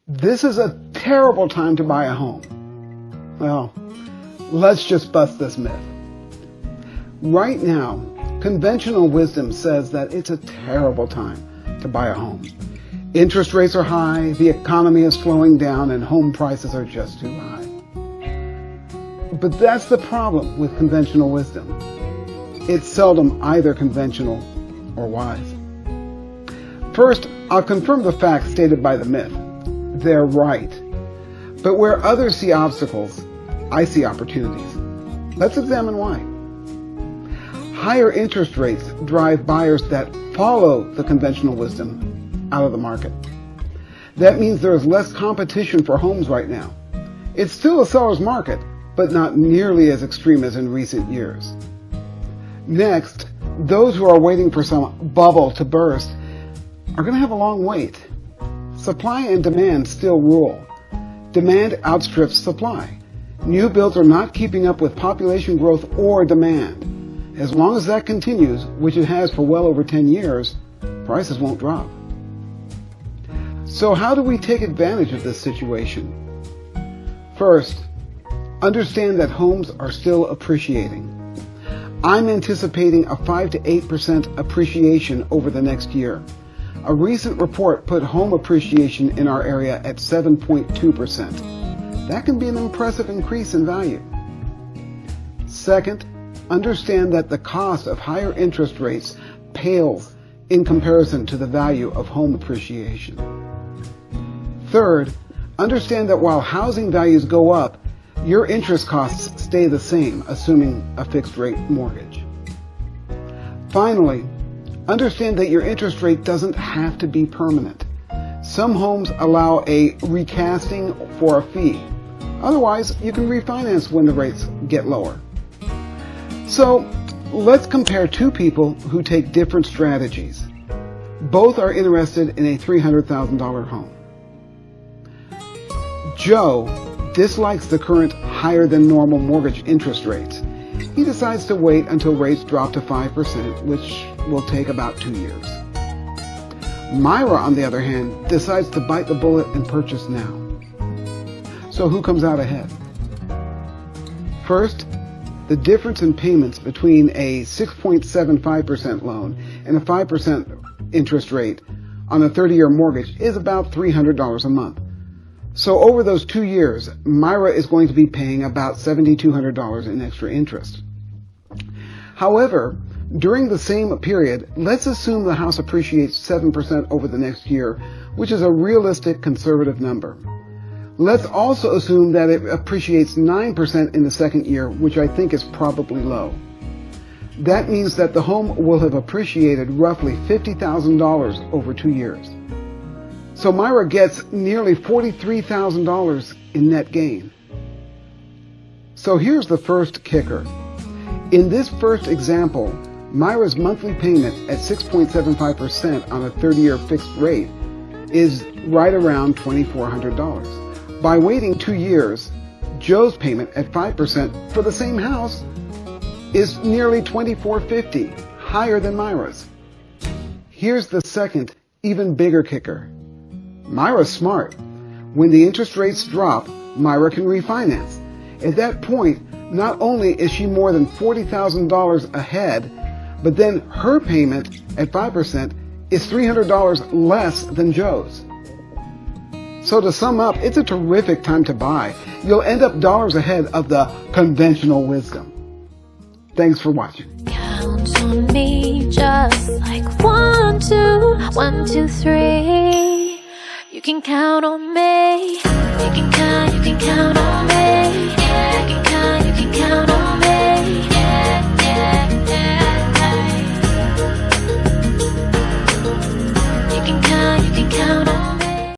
This is a terrible time to buy a home. Well, let's just bust this myth. Right now, conventional wisdom says that it's a terrible time to buy a home. Interest rates are high, the economy is slowing down, and home prices are just too high. But that's the problem with conventional wisdom. It's seldom either conventional or wise. First, I'll confirm the facts stated by the myth. They're right. But where others see obstacles, I see opportunities. Let's examine why. Higher interest rates drive buyers that follow the conventional wisdom out of the market. That means there is less competition for homes right now. It's still a seller's market, but not nearly as extreme as in recent years. Next, those who are waiting for some bubble to burst are going to have a long wait. Supply and demand still rule. Demand outstrips supply. New builds are not keeping up with population growth or demand. As long as that continues, which it has for well over 10 years, prices won't drop. So how do we take advantage of this situation? First, understand that homes are still appreciating. I'm anticipating a 5 to 8% appreciation over the next year. A recent report put home appreciation in our area at 7.2%. That can be an impressive increase in value. Second, understand that the cost of higher interest rates pales in comparison to the value of home appreciation. Third, understand that while housing values go up, your interest costs stay the same, assuming a fixed rate mortgage. Finally, understand that your interest rate doesn't have to be permanent. Some homes allow a recasting for a fee. Otherwise, you can refinance when the rates get lower. So, let's compare two people who take different strategies. Both are interested in a $300,000 home. Joe dislikes the current higher than normal mortgage interest rates. He decides to wait until rates drop to 5%, which will take about 2 years. Myra, on the other hand, decides to bite the bullet and purchase now. So who comes out ahead? First, the difference in payments between a 6.75% loan and a 5% interest rate on a 30-year mortgage is about $300 a month. So over those 2 years, Myra is going to be paying about $7,200 in extra interest. However, during the same period, let's assume the house appreciates 7% over the next year, which is a realistic conservative number. Let's also assume that it appreciates 9% in the second year, which I think is probably low. That means that the home will have appreciated roughly $50,000 over 2 years. So Myra gets nearly $43,000 in net gain. So here's the first kicker. In this first example, Myra's monthly payment at 6.75% on a 30-year fixed rate is right around $2,400. By waiting 2 years, Joe's payment at 5% for the same house is nearly $2,450, higher than Myra's. Here's the second, even bigger kicker. Myra's smart. When the interest rates drop, Myra can refinance. At that point, not only is she more than $40,000 ahead, but then her payment at 5% is $300 less than Joe's. So to sum up, it's a terrific time to buy. You'll end up dollars ahead of the conventional wisdom. Thanks for watching. Count on me just like 1, 2, 1, 2, 3. You can count on me. You can count on me. Yeah, you can